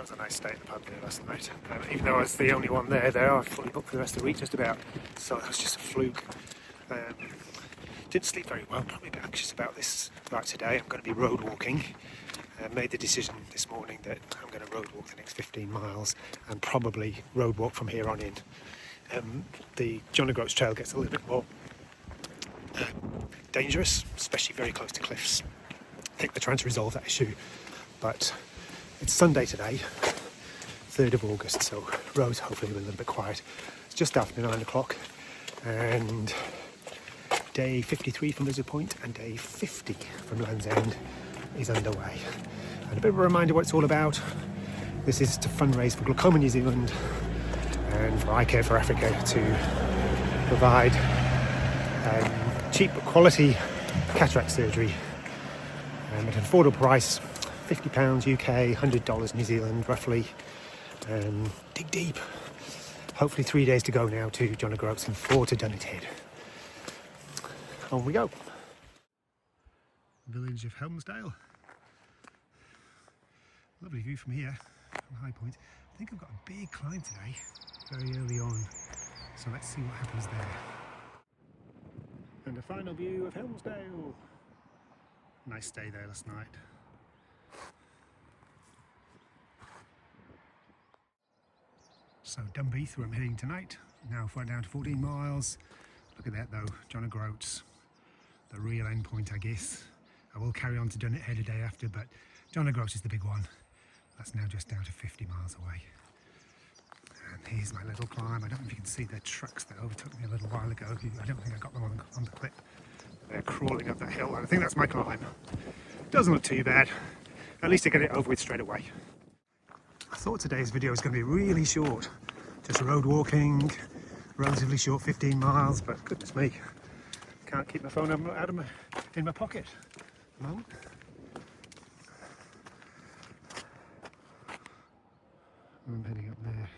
That was a nice stay at the pub there last night. Even though I was the only one there, I was fully booked for the rest of the week just about, so it was just a fluke. Didn't sleep very well, probably a bit anxious about this. Like today, I'm going to be road walking. Made the decision this morning that I'm going to road walk the next 15 miles and probably road walk from here on in. The John O'Groats Trail gets a little bit more dangerous, especially very close to cliffs. I think they're trying to resolve that issue, but it's Sunday today, 3rd of August, so roads hopefully will be a little bit quiet. It's just after 9 o'clock and day 53 from Lizard Point and day 50 from Land's End is underway. And a bit of a reminder what it's all about. This is to fundraise for Glaucoma New Zealand and for Eye Care for Africa to provide cheap but quality cataract surgery at an affordable price, £50 UK, $100 New Zealand roughly. Dig deep. Hopefully 3 days to go now to John O'Groats and 4 to Dunbeath. On we go. Village of Helmsdale. Lovely view from here, from High Point. I think I've got a big climb today, very early on. So let's see what happens there. And a final view of Helmsdale. Nice stay there last night. So Dunbeath, where I'm heading tonight, now far down to 14 miles. Look at that though, John O'Groats, the real end point I guess. I will carry on to Dunbeath a day after, but John O'Groats is the big one. That's now just down to 50 miles away. And here's my little climb. I don't know if you can see the trucks that overtook me a little while ago. I don't think I got them on the clip. They're crawling up that hill, and I think that's my climb. Doesn't look too bad. At least I get it over with straight away. I thought today's video was going to be really short. Just road walking, relatively short 15 miles, but goodness me. Can't keep my phone in my pocket at the moment. I'm heading up there.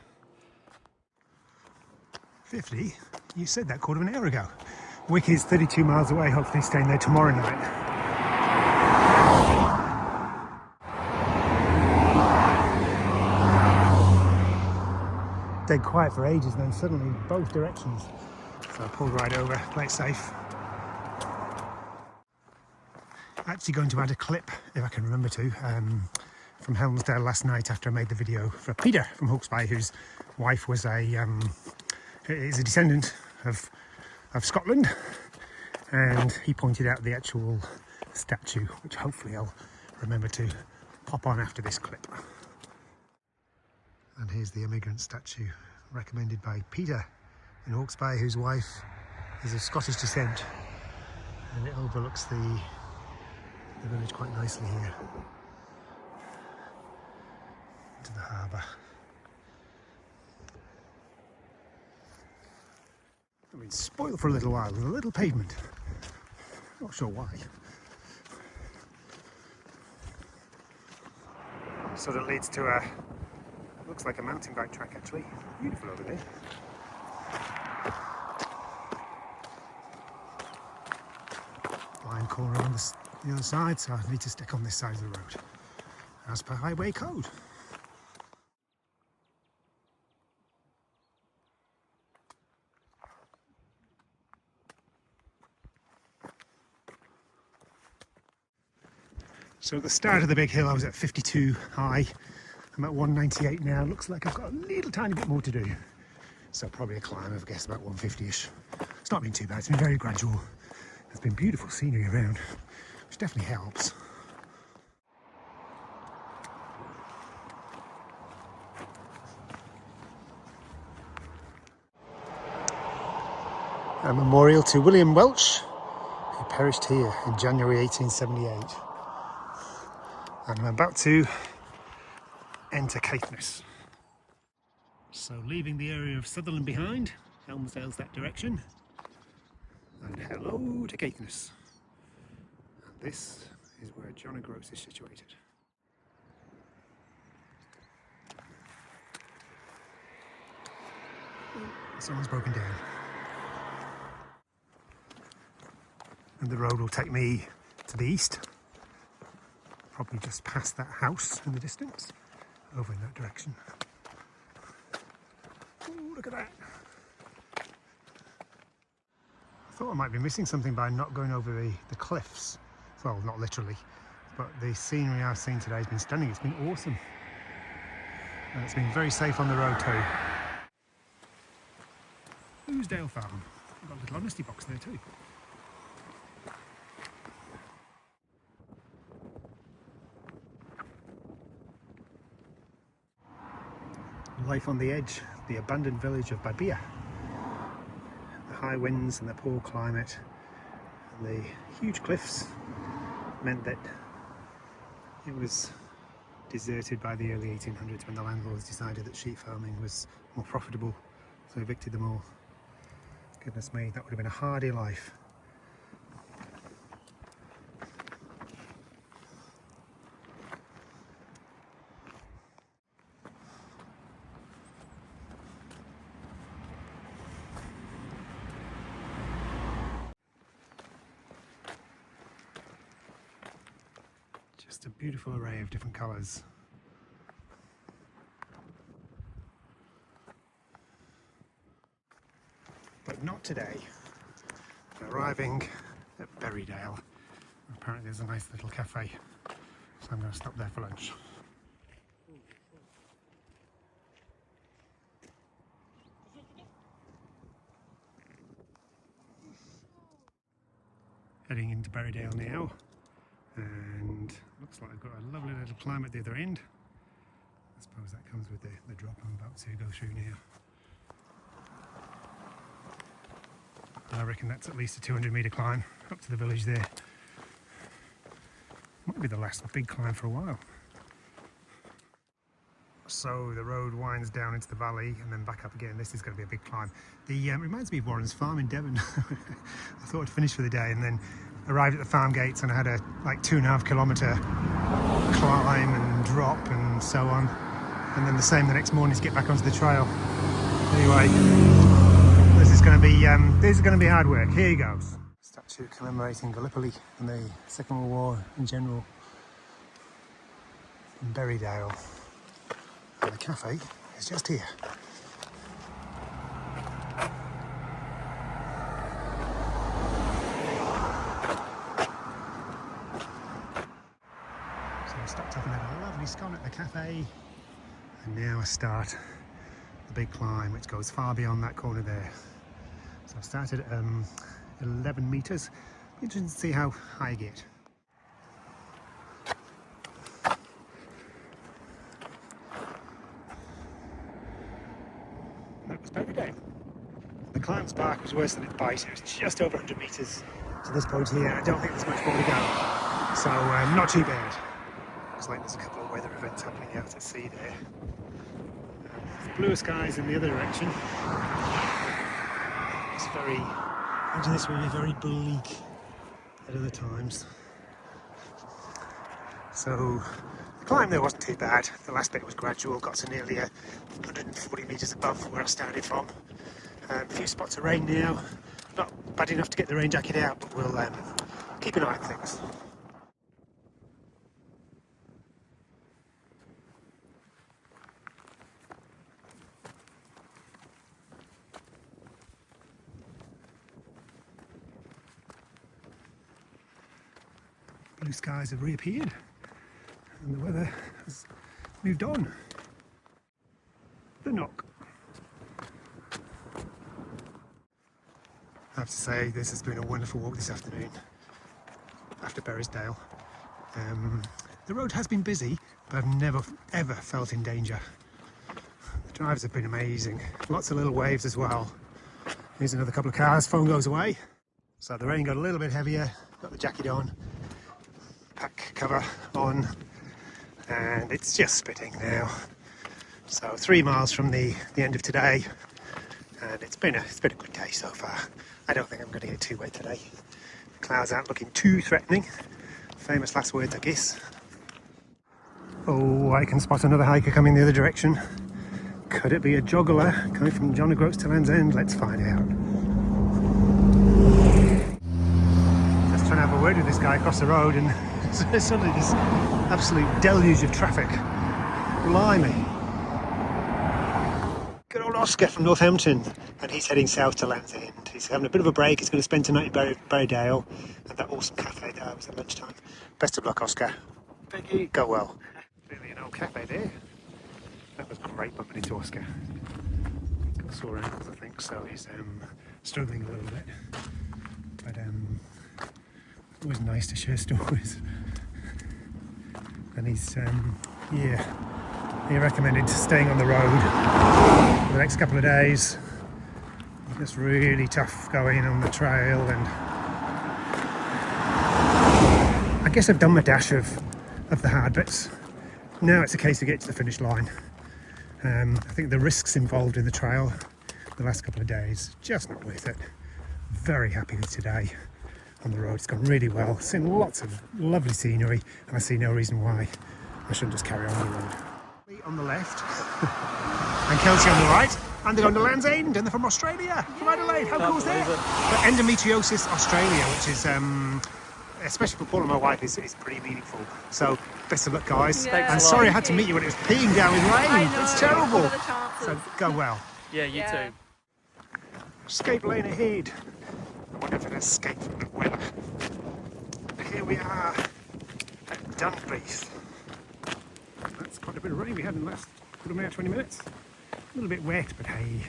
50? You said that quarter of an hour ago. Wick is 32 miles away, hopefully staying there tomorrow night. Dead quiet for ages and then suddenly both directions. So I pulled right over, play it safe. Actually going to add a clip, if I can remember to, from Helmsdale last night after I made the video for Peter from Hawke's, whose wife was is a descendant of Scotland, and he pointed out the actual statue, which hopefully I'll remember to pop on after this clip. And here's the immigrant statue recommended by Peter in Hawke's, whose wife is of Scottish descent, and it overlooks the village quite nicely here to the harbour. I mean, spoiled for a little while with a little pavement. Not sure why. So that leads to a, looks like a mountain bike track actually. Beautiful over there. Blind corner on the other side, so I need to stick on this side of the road, as per highway code. So at the start of the big hill I was at 52 high. I'm at 198 now. Looks like I've got a little tiny bit more to do. So probably a climb of, I guess, about 150-ish. It's not been too bad, it's been very gradual. There's been beautiful scenery around, which definitely helps. A memorial to William Welch, who perished here in January 1878. And I'm about to enter Caithness. So leaving the area of Sutherland behind, Helmsdale's that direction, and hello to Caithness. And this is where John O'Groats is situated. Someone's broken down. And the road will take me to the east, probably just past that house in the distance, over in that direction. Oh, look at that. I thought I might be missing something by not going over the cliffs. Well, not literally, but the scenery I've seen today has been stunning. It's been awesome. And it's been very safe on the road too. Helmsdale Farm. I've got a little honesty box there too. Life on the edge, the abandoned village of Babia. The high winds and the poor climate and the huge cliffs meant that it was deserted by the early 1800s when the landlords decided that sheep farming was more profitable, so evicted them all. Goodness me, that would have been a hardy life. Just a beautiful array of different colours. But not today. We're arriving at Berrydale. Apparently there's a nice little cafe, so I'm going to stop there for lunch. Heading into Berrydale now, and looks like I've got a lovely little climb at the other end. I suppose that comes with the drop I'm about to go through now. I reckon that's at least a 200-metre climb up to the village there. Might be the last big climb for a while. So the road winds down into the valley and then back up again. This is going to be a big climb. It reminds me of Warren's farm in Devon. I thought I'd finish for the day and then arrived at the farm gates and I had a like 2.5 kilometre climb and drop and so on. And then the same the next morning to get back onto the trail. Anyway, this is going to be hard work. Here goes. Statue commemorating Gallipoli and the Second World War in general in Berrydale. And the cafe is just here. So I stopped up and had a lovely scone at the cafe, and now I start the big climb, which goes far beyond that corner there. So I started at 11 metres. Interesting to see how high I get. That was Berrydale. The climb spark was worse than its bite. It was just over 100 metres to this point here. I don't think there's much more to go. So not too bad. Looks like there's a couple of weather events happening out at sea there. Bluer skies in the other direction. It's very, imagine this will be very bleak at other times. So the climb there wasn't too bad. The last bit was gradual, got to nearly 140 metres above where I started from. A few spots of rain now. Not bad enough to get the rain jacket out, but we'll keep an eye on things. Blue skies have reappeared and the weather has moved on. The knock. I have to say this has been a wonderful walk this afternoon after Berrysdale. The road has been busy, but I've never ever felt in danger. The drives have been amazing. Lots of little waves as well. Here's another couple of cars, phone goes away. So the rain got a little bit heavier, got the jacket on. Pack cover on, and it's just spitting now. So 3 miles from the end of today, and it's been a good day so far. I don't think I'm going to get too wet today. The clouds aren't looking too threatening. Famous last words, I guess. Oh, I can spot another hiker coming the other direction. Could it be a joggler coming from John O'Groats to Land's End? Let's find out. Just trying to have a word with this guy across the road, and suddenly this absolute deluge of traffic. Blimey. Good old Oscar from Northampton, and he's heading south to Land's End. He's having a bit of a break. He's going to spend tonight in Berrydale at that awesome cafe there. It was at lunchtime. Best of luck, Oscar. Peggy, go well. Clearly an old cafe there. That was great bumping into Oscar. He's got sore ankles, I think, so he's struggling a little bit. But always nice to share stories. And he's, he recommended staying on the road for the next couple of days. Just really tough going on the trail, and I guess I've done my dash of the hard bits. Now it's a case of getting to the finish line. I think the risks involved in the trail the last couple of days, just not worth it. Very happy with today on the road. It's gone really well. Seen lots of lovely scenery, and I see no reason why I shouldn't just carry on the road. On the left and Kelsey on the right, and they're going to Land's End, and they're from Australia, from Adelaide. How cool is that? But Endometriosis Australia, which is especially for Paul and my wife, is pretty meaningful. So best of luck, guys. Yeah. And sorry I had to meet you when it was peeing down with rain. It's terrible. What are the chances? So go well. Yeah, you too. Escape lane ahead. I wonder if it escaped from the weather. Here we are at Dunbeath. That's quite a bit of rain we had in the last 20 minutes. A little bit wet, but hey,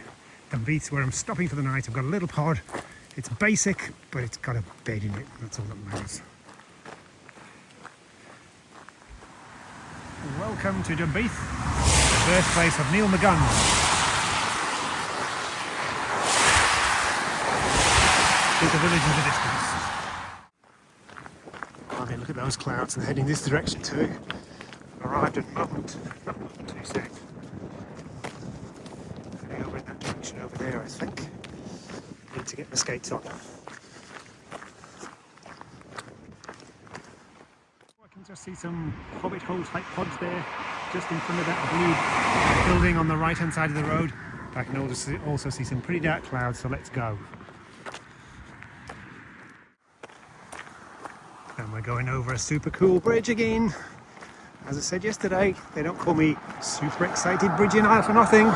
Dunbeath's where I'm stopping for the night. I've got a little pod. It's basic, but it's got a bed in it. That's all that matters. Welcome to Dunbeath, the birthplace of Neil McGunn. There's a village in the distance. I mean, look at those clouds, and they're heading this direction too. Arrived at moment, not too soon. Heading over in that direction over there, I think. Need to get my skates on. I can just see some hobbit hole type pods there, just in front of that blue building on the right hand side of the road. I can also see some pretty dark clouds, so let's go. And we're going over a super cool bridge again. As I said yesterday, they don't call me super excited bridging for nothing.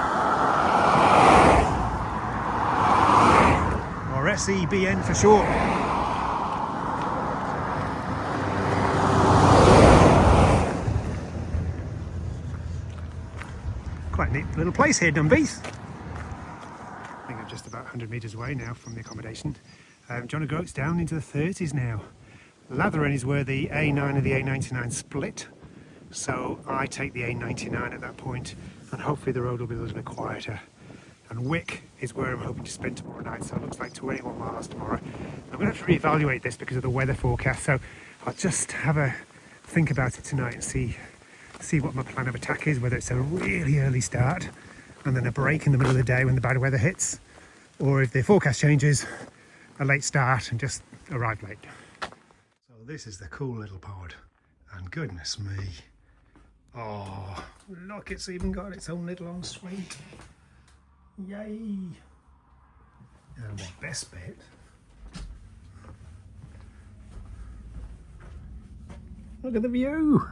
Or SEBN for short. Quite a neat little place here, Dunbeath. I think I'm just about 100 metres away now from the accommodation. John O'Groats down into the 30s now. Latheren is where the A9 and the A99 split. So I take the A99 at that point, and hopefully the road will be a little bit quieter. And Wick is where I'm hoping to spend tomorrow night, so it looks like 21 miles tomorrow. I'm going to have to reevaluate this because of the weather forecast, so I'll just have a think about it tonight and see what my plan of attack is, whether it's a really early start and then a break in the middle of the day when the bad weather hits, or if the forecast changes, a late start and just arrive late. So this is the cool little pod, and goodness me. Oh, look, it's even got its own little ensuite. Yay! And the best bit, look at the view.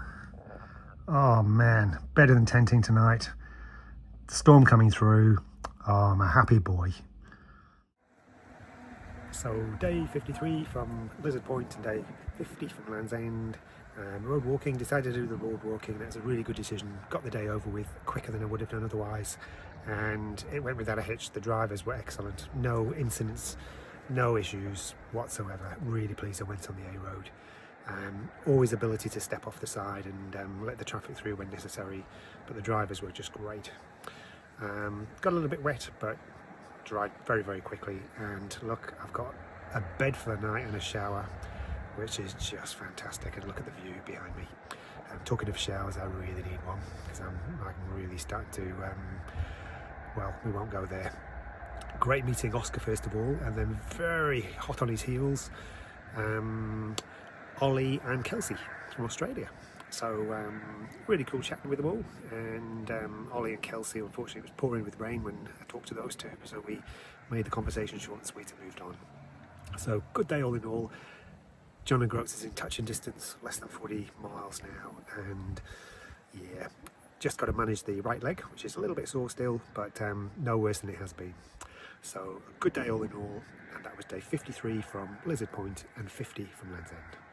Oh man, better than tenting tonight. The storm coming through. Oh, I'm a happy boy. So day 53 from Lizard Point and day 50 from Land's End. Road walking, decided to do the road walking. That's a really good decision. Got the day over with quicker than I would have done otherwise, and it went without a hitch. The drivers were excellent, no incidents, no issues whatsoever. Really pleased I went on the A road. Always ability to step off the side and let the traffic through when necessary, but the drivers were just great. Got a little bit wet, but dried very, very quickly. And look, I've got a bed for the night and a shower, which is just fantastic. And look at the view behind me. Talking of showers, I really need one because I'm really starting to, well, we won't go there. Great meeting Oscar first of all, and then very hot on his heels, Ollie and Kelsey from Australia. So really cool chatting with them all. And Ollie and Kelsey, unfortunately, it was pouring with rain when I talked to those two, so we made the conversation short and sweet and moved on. So good day all in all. John O'Groats is in touching distance, less than 40 miles now, and yeah, just got to manage the right leg, which is a little bit sore still, but no worse than it has been. So a good day all in all, and that was day 53 from Lizard Point and 50 from Land's End.